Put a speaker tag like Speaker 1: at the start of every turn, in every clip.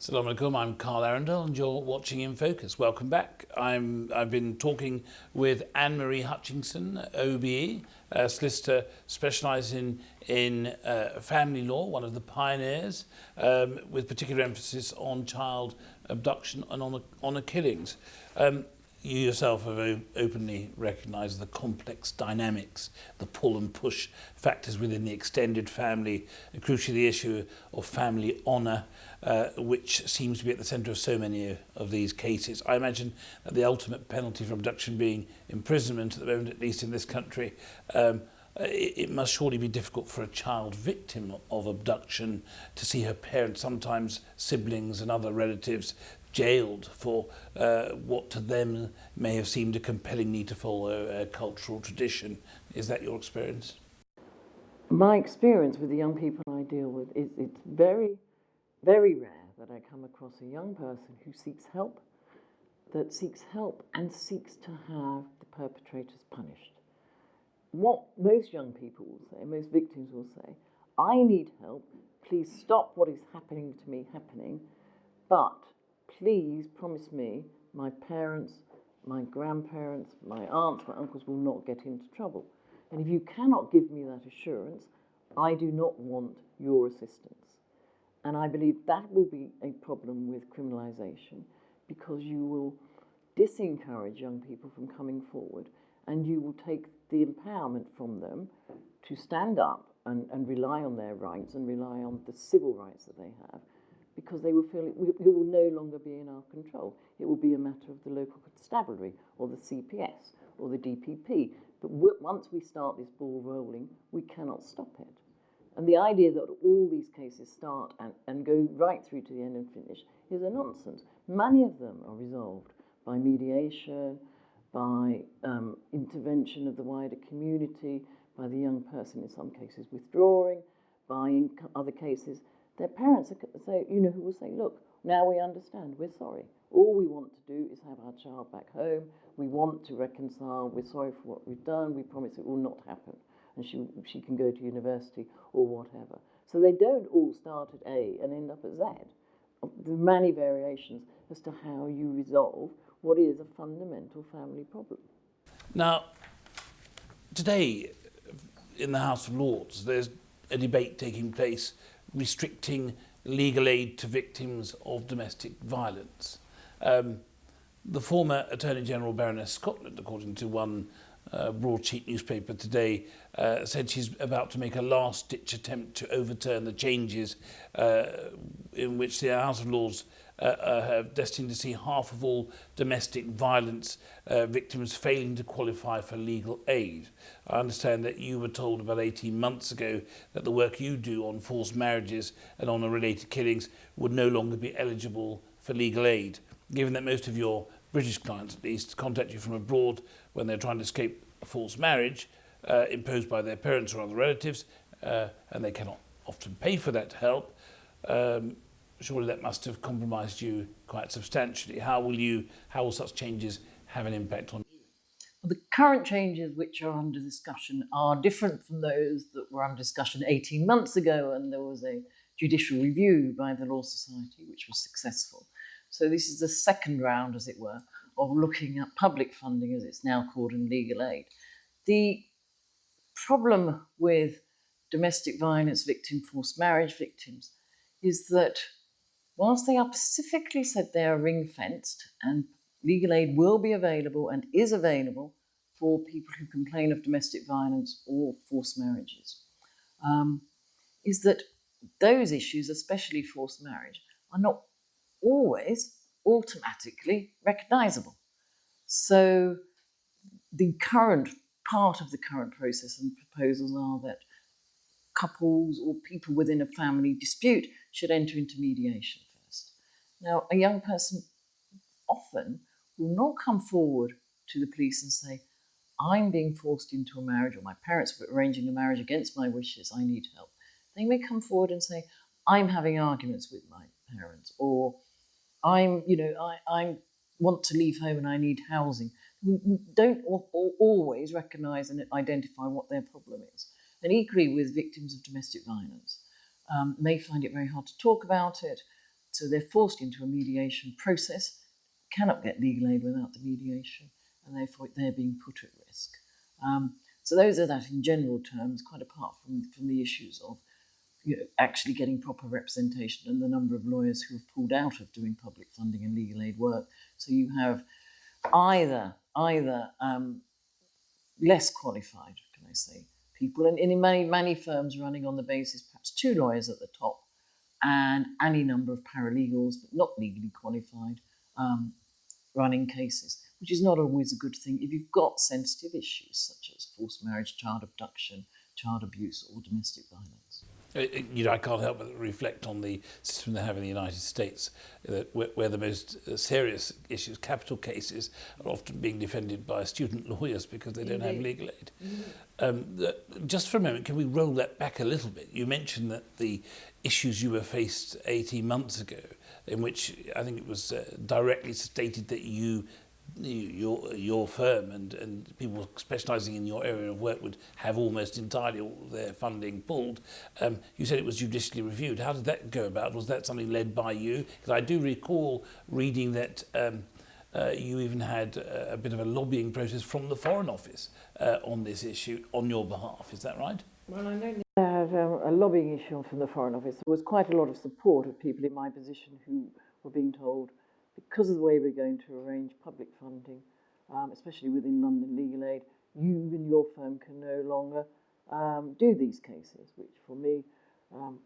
Speaker 1: Assalamu alaikum, I'm Carl Arrindell and you're watching In Focus. Welcome back. I've been talking with Anne-Marie Hutchinson OBE, a solicitor specialising in family law, one of the pioneers, with particular emphasis on child abduction and honour killings. You yourself have openly recognised the complex dynamics, the pull and push factors within the extended family, and crucially the issue of family honour, which seems to be at the centre of so many of these cases. I imagine that the ultimate penalty for abduction being imprisonment at the moment, at least in this country, it must surely be difficult for a child victim of abduction to see her parents, sometimes siblings and other relatives, jailed for what to them may have seemed a compelling need to follow a cultural tradition. Is that your experience?
Speaker 2: My experience with the young people I deal with is it's very, very rare that I come across a young person who seeks help and seeks to have the perpetrators punished. What most young people will say, most victims will say, I need help, please stop what is happening to me happening, but please promise me my parents, my grandparents, my aunts, my uncles will not get into trouble. And if you cannot give me that assurance, I do not want your assistance. And I believe that will be a problem with criminalisation, because you will disencourage young people from coming forward, and you will take the empowerment from them to stand up and rely on their rights and rely on the civil rights that they have, because they will feel it will no longer be in our control. It will be a matter of the local constabulary or the CPS or the DPP. But once we start this ball rolling, we cannot stop it. And the idea that all these cases start and go right through to the end and finish is a nonsense. Many of them are resolved by mediation, by intervention of the wider community, by the young person in some cases withdrawing, by in other cases their parents who will say, look, now we understand, we're sorry. All we want to do is have our child back home. We want to reconcile. We're sorry for what we've done. We promise it will not happen. And she can go to university or whatever. So they don't all start at A and end up at Z. There are many variations as to how you resolve what is a fundamental family problem.
Speaker 1: Now, today in the House of Lords, there's a debate taking place restricting legal aid to victims of domestic violence. The former Attorney General Baroness Scotland, according to one broadsheet newspaper today, said she's about to make a last-ditch attempt to overturn the changes in which the House of Lords have destined to see half of all domestic violence victims failing to qualify for legal aid. I understand that you were told about 18 months ago that the work you do on forced marriages and on related killings would no longer be eligible for legal aid, given that most of your British clients, at least, contact you from abroad when they're trying to escape a forced marriage imposed by their parents or other relatives, and they cannot often pay for that help. Surely that must have compromised you quite substantially. How will such changes have an impact on you?
Speaker 2: Well, the current changes which are under discussion are different from those that were under discussion 18 months ago, and there was a judicial review by the Law Society which was successful. So this is the second round, as it were, of looking at public funding, as it's now called, in legal aid. The problem with domestic violence victims, forced marriage victims, is that whilst they are specifically said they are ring-fenced and legal aid will be available and is available for people who complain of domestic violence or forced marriages, is that those issues, especially forced marriage, are not always automatically recognisable. So the current part of the current process and proposals are that couples or people within a family dispute should enter into mediation first. Now, a young person often will not come forward to the police and say, I'm being forced into a marriage, or my parents were arranging a marriage against my wishes, I need help. They may come forward and say, I'm having arguments with my parents, or I want to leave home and I need housing. We don't always recognise and identify what their problem is. And equally with victims of domestic violence, may find it very hard to talk about it. So they're forced into a mediation process, cannot get legal aid without the mediation, and therefore they're being put at risk. So those are that in general terms, quite apart from the issues of actually getting proper representation and the number of lawyers who have pulled out of doing public funding and legal aid work. So you have either less qualified, can I say, people, and in many firms running on the basis perhaps 2 lawyers at the top and any number of paralegals, but not legally qualified, running cases, which is not always a good thing if you've got sensitive issues such as forced marriage, child abduction, child abuse, or domestic violence.
Speaker 1: I can't help but reflect on the system they have in the United States, where the most serious issues, capital cases, are often being defended by student lawyers because they don't have legal aid. Just for a moment, can we roll that back a little bit? You mentioned that the issues you were faced 18 months ago, in which I think it was directly stated that your firm and people specialising in your area of work would have almost entirely all their funding pulled. You said it was judicially reviewed. How did that go about? Was that something led by you? Because I do recall reading that you even had a bit of a lobbying process from the Foreign Office on this issue on your behalf. Is that right?
Speaker 2: Well, I know I had a lobbying issue from the Foreign Office. There was quite a lot of support of people in my position who were being told, because of the way we're going to arrange public funding, especially within London Legal Aid, you and your firm can no longer do these cases, which for me,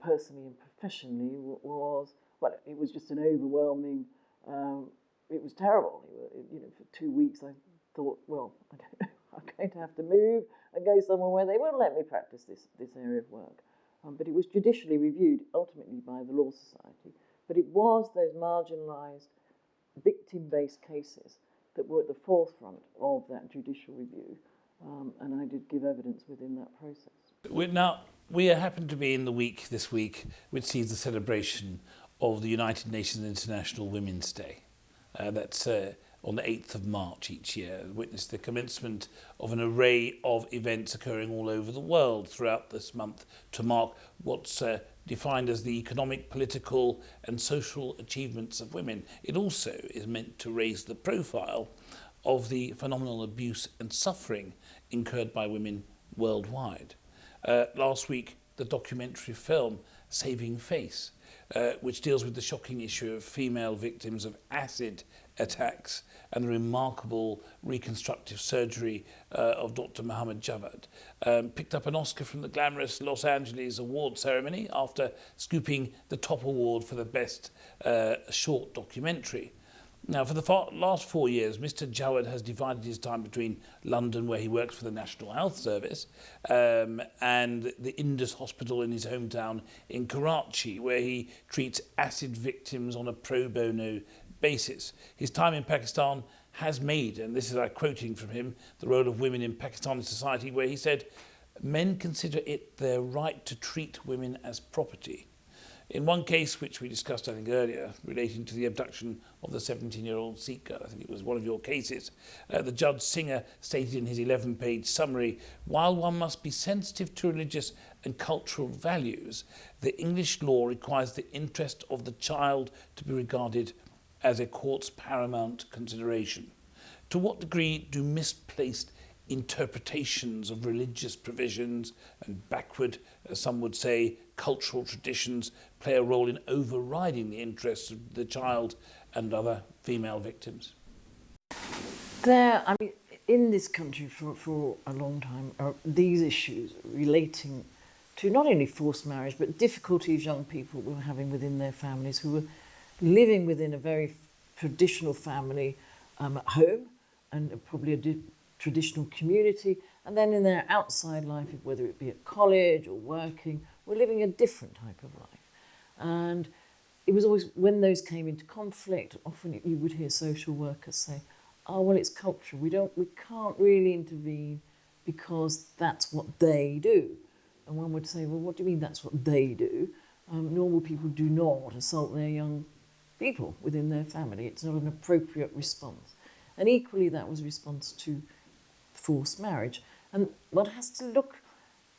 Speaker 2: personally and professionally, it was just an overwhelming, it was terrible. For 2 weeks I thought, well, I don't know, I'm going to have to move and go somewhere where they won't let me practice this area of work. But it was judicially reviewed, ultimately by the Law Society. But it was those marginalised, victim-based cases that were at the forefront of that judicial review, and I did give evidence within that process.
Speaker 1: We happen to be in the week this week which sees the celebration of the United Nations International Women's Day. That's on the 8th of March each year. Witness the commencement of an array of events occurring all over the world throughout this month to mark what's defined as the economic, political and social achievements of women. It also is meant to raise the profile of the phenomenal abuse and suffering incurred by women worldwide. Last week, the documentary film Saving Face, which deals with the shocking issue of female victims of acid attacks and the remarkable reconstructive surgery of Dr. Mohammed Javad, picked up an Oscar from the glamorous Los Angeles award ceremony after scooping the top award for the best short documentary. Now, for the last 4 years, Mr. Jawad has divided his time between London, where he works for the National Health Service, and the Indus Hospital in his hometown in Karachi, where he treats acid victims on a pro bono basis. His time in Pakistan has made, and this is I'm quoting from him, the role of women in Pakistani society, where he said, "Men consider it their right to treat women as property." In one case, which we discussed, I think, earlier, relating to the abduction of the 17-year-old Sikh girl, I think it was one of your cases, the Judge Singer stated in his 11-page summary, "While one must be sensitive to religious and cultural values, the English law requires the interest of the child to be regarded as a court's paramount consideration. To what degree do misplaced interpretations of religious provisions and backward, as some would say, cultural traditions play a role in overriding the interests of the child and other female victims?"
Speaker 2: In this country for a long time, these issues relating to not only forced marriage, but difficulties young people were having within their families, who were living within a very traditional family at home and probably a traditional community, and then in their outside life, whether it be at college or working, were living a different type of life. And it was always, when those came into conflict, often you would hear social workers say, "Oh, well, it's cultural. We can't really intervene because that's what they do." And one would say, "Well, what do you mean that's what they do? Normal people do not assault their young people within their family. It's not an appropriate response." And equally, that was a response to forced marriage. And one has to look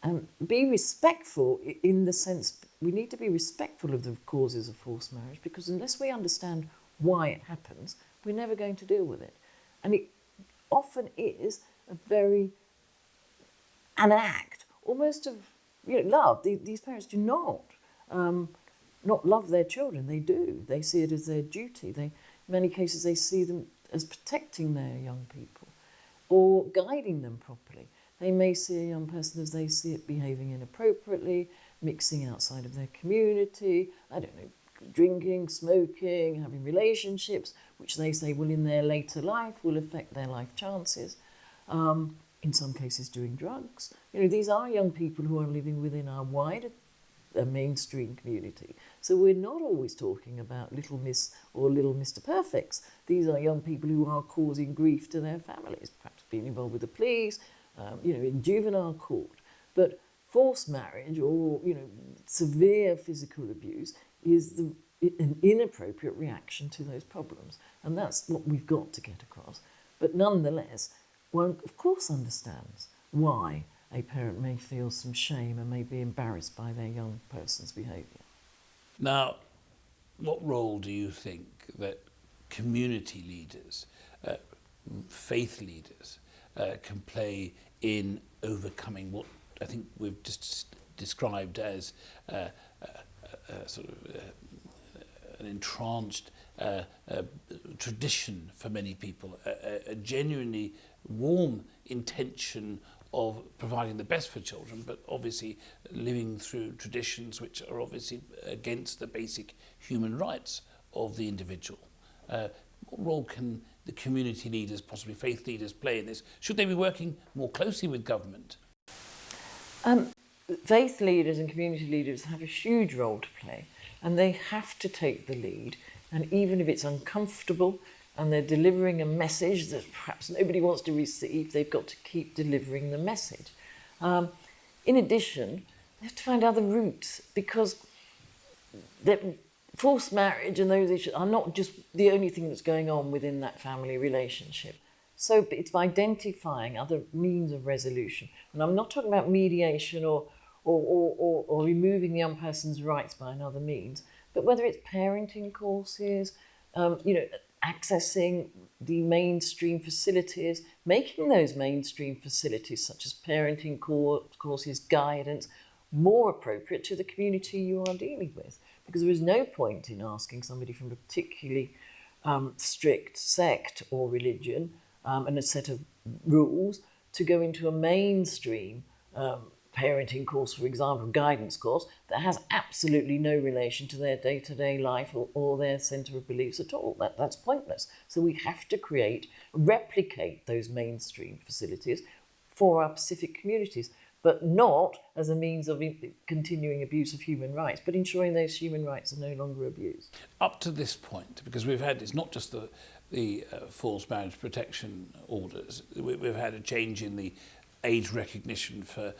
Speaker 2: and be respectful in the sense we need to be respectful of the causes of forced marriage, because unless we understand why it happens, we're never going to deal with it. And it often is an act almost of love. These parents do not love their children. They do. They see it as their duty. In many cases, they see them as protecting their young people or guiding them properly. They may see a young person as they see it behaving inappropriately, mixing outside of their community, I don't know, drinking, smoking, having relationships, which they say will in their later life will affect their life chances. In some cases doing drugs. These are young people who are living within our wider mainstream community. So we're not always talking about Little Miss or Little Mr. Perfects. These are young people who are causing grief to their families, perhaps being involved with the police, in juvenile court. But forced marriage or, severe physical abuse is an inappropriate reaction to those problems. And that's what we've got to get across. But nonetheless, one, of course, understands why a parent may feel some shame and may be embarrassed by their young person's behaviour.
Speaker 1: Now, what role do you think that community leaders, faith leaders, can play in overcoming what I think we've just described as an entranced tradition for many people, a genuinely warm intention of providing the best for children, but obviously living through traditions which are obviously against the basic human rights of the individual. What role can the community leaders, possibly faith leaders, play in this? Should they be working more closely with government?
Speaker 2: Faith leaders and community leaders have a huge role to play, and they have to take the lead. And even if it's uncomfortable and they're delivering a message that perhaps nobody wants to receive, they've got to keep delivering the message. In addition, they have to find other routes, because forced marriage and those issues are not just the only thing that's going on within that family relationship. So it's identifying other means of resolution. And I'm not talking about mediation or removing the young person's rights by another means, but whether it's parenting courses, accessing the mainstream facilities, making those mainstream facilities such as parenting courses, guidance, more appropriate to the community you are dealing with. Because there is no point in asking somebody from a particularly strict sect or religion and a set of rules to go into a mainstream parenting course, for example, guidance course, that has absolutely no relation to their day-to-day life or their centre of beliefs at all. That's pointless. So we have to replicate those mainstream facilities for our specific communities, but not as a means of continuing abuse of human rights, but ensuring those human rights are no longer abused.
Speaker 1: Up to this point, because we've had, it's not just the forced marriage protection orders, we've had a change in the age recognition for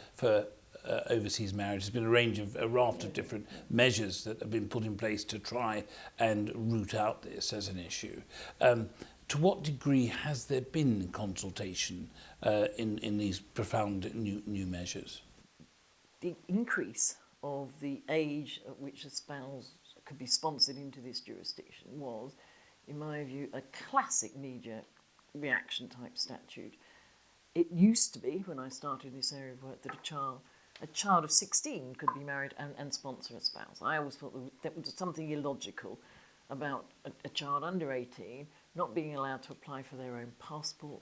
Speaker 1: overseas marriage. There's been a raft of different measures that have been put in place to try and root out this as an issue. To what degree has there been consultation in these profound new measures?
Speaker 2: The increase of the age at which a spouse could be sponsored into this jurisdiction was, in my view, a classic knee-jerk reaction type statute. It used to be, when I started this area of work, that a child of 16 could be married and sponsor a spouse. I always thought that was something illogical about a child under 18 not being allowed to apply for their own passport,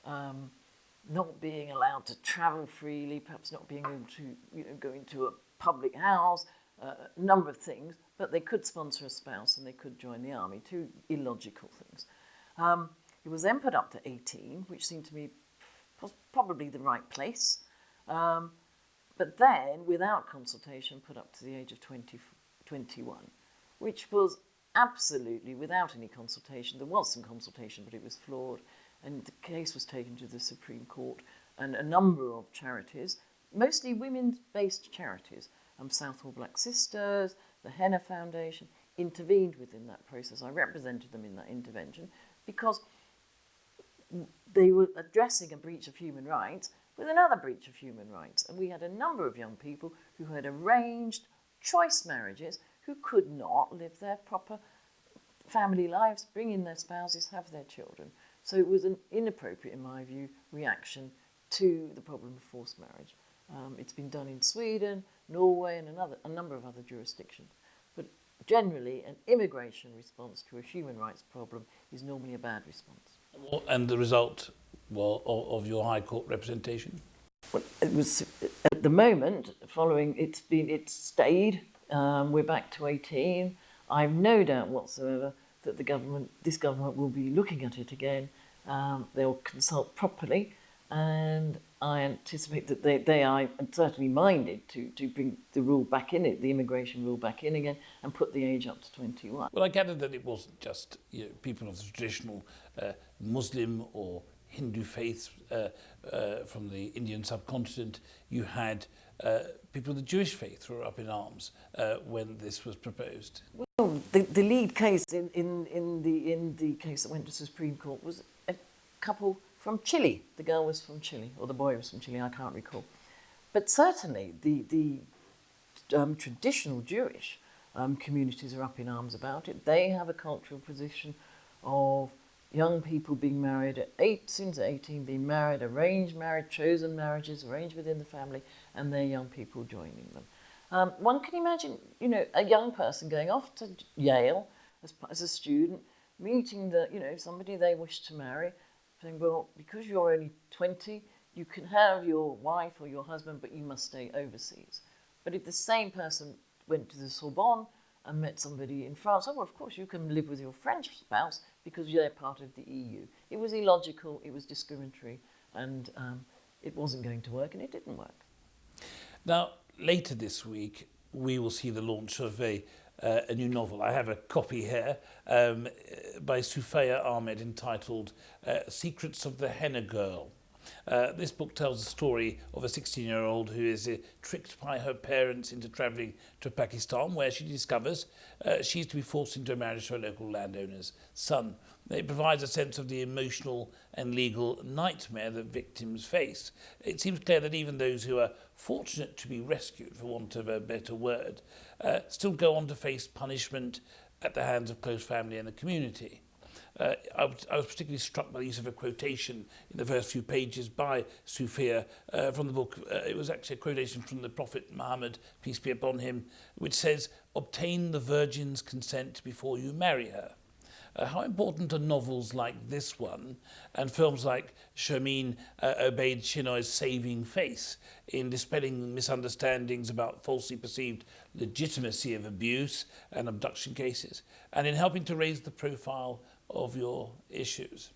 Speaker 2: not being allowed to travel freely, perhaps not being able to go into a public house, a number of things, but they could sponsor a spouse and they could join the army, two illogical things. It was then put up to 18, which seemed to me probably the right place, but then, without consultation, put up to the age of 21, which was absolutely without any consultation. There was some consultation, but it was flawed, and the case was taken to the Supreme Court, and a number of charities, mostly women-based charities, Southall Black Sisters, the Henna Foundation, intervened within that process. I represented them in that intervention because they were addressing a breach of human rights with another breach of human rights. And we had a number of young people who had arranged choice marriages who could not live their proper family lives, bring in their spouses, have their children. So it was an inappropriate, in my view, reaction to the problem of forced marriage. It's been done in Sweden, Norway, and a number of other jurisdictions. But generally, an immigration response to a human rights problem is normally a bad response.
Speaker 1: And the result, well, of your High Court representation?
Speaker 2: Well, it was at the moment following. It's stayed. We're back to 18. I've no doubt whatsoever that this government will be looking at it again. They'll consult properly, and I anticipate that they are certainly minded to bring the rule back in, the immigration rule back in again, and put the age up to 21.
Speaker 1: Well, I gathered that it wasn't just people of the traditional Muslim or Hindu faiths from the Indian subcontinent. You had people of the Jewish faith who were up in arms when this was proposed.
Speaker 2: Well, the lead case in the case that went to Supreme Court was a couple from Chile. The girl was from Chile, or the boy was from Chile, I can't recall. But certainly the traditional Jewish communities are up in arms about it. They have a cultural position of young people being married at since 18, being married, arranged marriage, chosen marriages, arranged within the family, and their young people joining them. One can imagine, a young person going off to Yale as a student, meeting somebody they wish to marry, saying, well, because you're only 20, you can have your wife or your husband, but you must stay overseas. But if the same person went to the Sorbonne and met somebody in France, oh, well, of course, you can live with your French spouse because they're part of the EU. It was illogical, it was discriminatory, and it wasn't going to work, and it didn't work.
Speaker 1: Now, later this week, we will see the launch of a new novel. I have a copy here by Sufaya Ahmed entitled Secrets of the Henna Girl. This book tells the story of a 16-year-old who is tricked by her parents into travelling to Pakistan, where she discovers she's to be forced into a marriage to a local landowner's son. It provides a sense of the emotional and legal nightmare that victims face. It seems clear that even those who are fortunate to be rescued, for want of a better word, still go on to face punishment at the hands of close family and the community. I was particularly struck by the use of a quotation in the first few pages by Sufia from the book. It was actually a quotation from the Prophet Muhammad, peace be upon him, which says, "Obtain the virgin's consent before you marry her." How important are novels like this one and films like Shermeen Obaid Chinoy's Saving Face in dispelling misunderstandings about falsely perceived legitimacy of abuse and abduction cases, and in helping to raise the profile of your issues?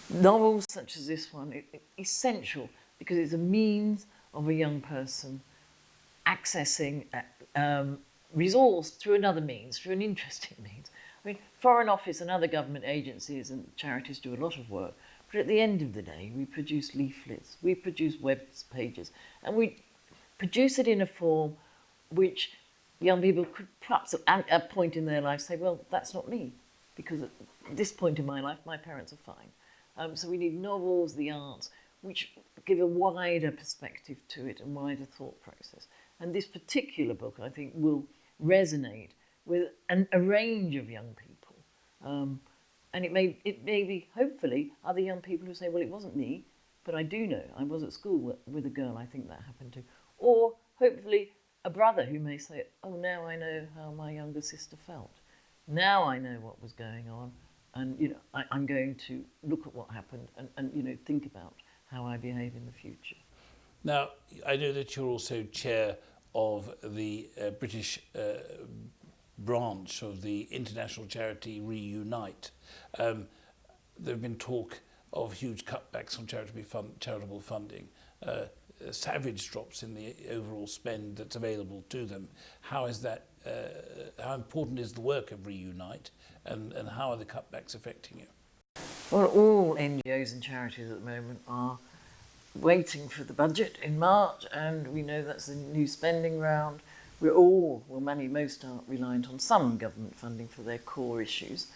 Speaker 2: Novels such as this one are essential because it's a means of a young person accessing resource through another means, through an interesting means. I mean, Foreign Office and other government agencies and charities do a lot of work, but at the end of the day, we produce leaflets, we produce web pages, and we produce it in a form which young people could perhaps at a point in their life say, well, that's not me, because at this point in my life, my parents are fine. So we need novels, the arts, which give a wider perspective to it and wider thought process. And this particular book, I think, will resonate with a range of young people. And it may be, hopefully, other young people who say, well, it wasn't me, but I do know. I was at school with a girl I think that happened to. Or, hopefully, a brother who may say, oh, now I know how my younger sister felt. Now I know what was going on. And, I'm going to look at what happened and think about how I behave in the future.
Speaker 1: Now, I know that you're also chair of the British branch of the international charity Reunite. There have been talk of huge cutbacks on charitable funding, savage drops in the overall spend that's available to them. How is that? How important is the work of Reunite, and how are the cutbacks affecting you?
Speaker 2: Well, all NGOs and charities at the moment are waiting for the budget in March, and we know that's a new spending round. Most are reliant on some government funding for their core issues.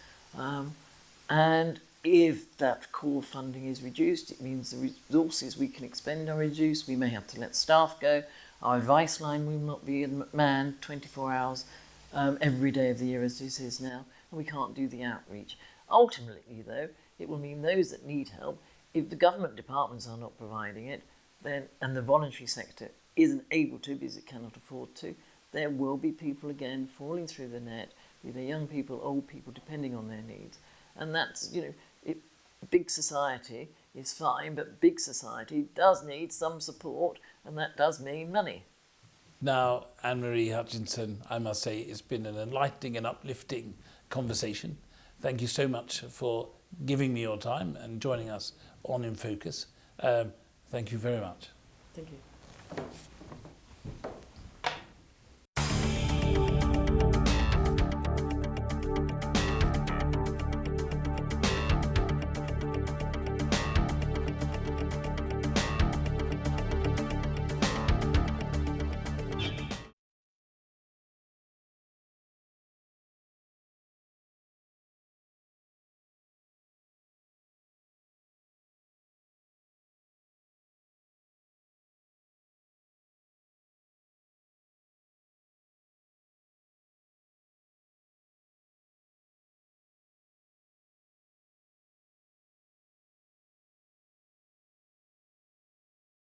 Speaker 2: And if that core funding is reduced, it means the resources we can expend are reduced. We may have to let staff go. Our advice line will not be manned 24 hours every day of the year as it is now, and we can't do the outreach. Ultimately, though, it will mean those that need help, if the government departments are not providing it, then and the voluntary sector isn't able to because it cannot afford to, there will be people again falling through the net, be they young people, old people, depending on their needs. And that's, big society is fine, but big society does need some support, and that does mean money.
Speaker 1: Now, Anne-Marie Hutchinson, I must say it's been an enlightening and uplifting conversation. Thank you so much for giving me your time and joining us on In Focus. Thank you very much.
Speaker 2: Thank you.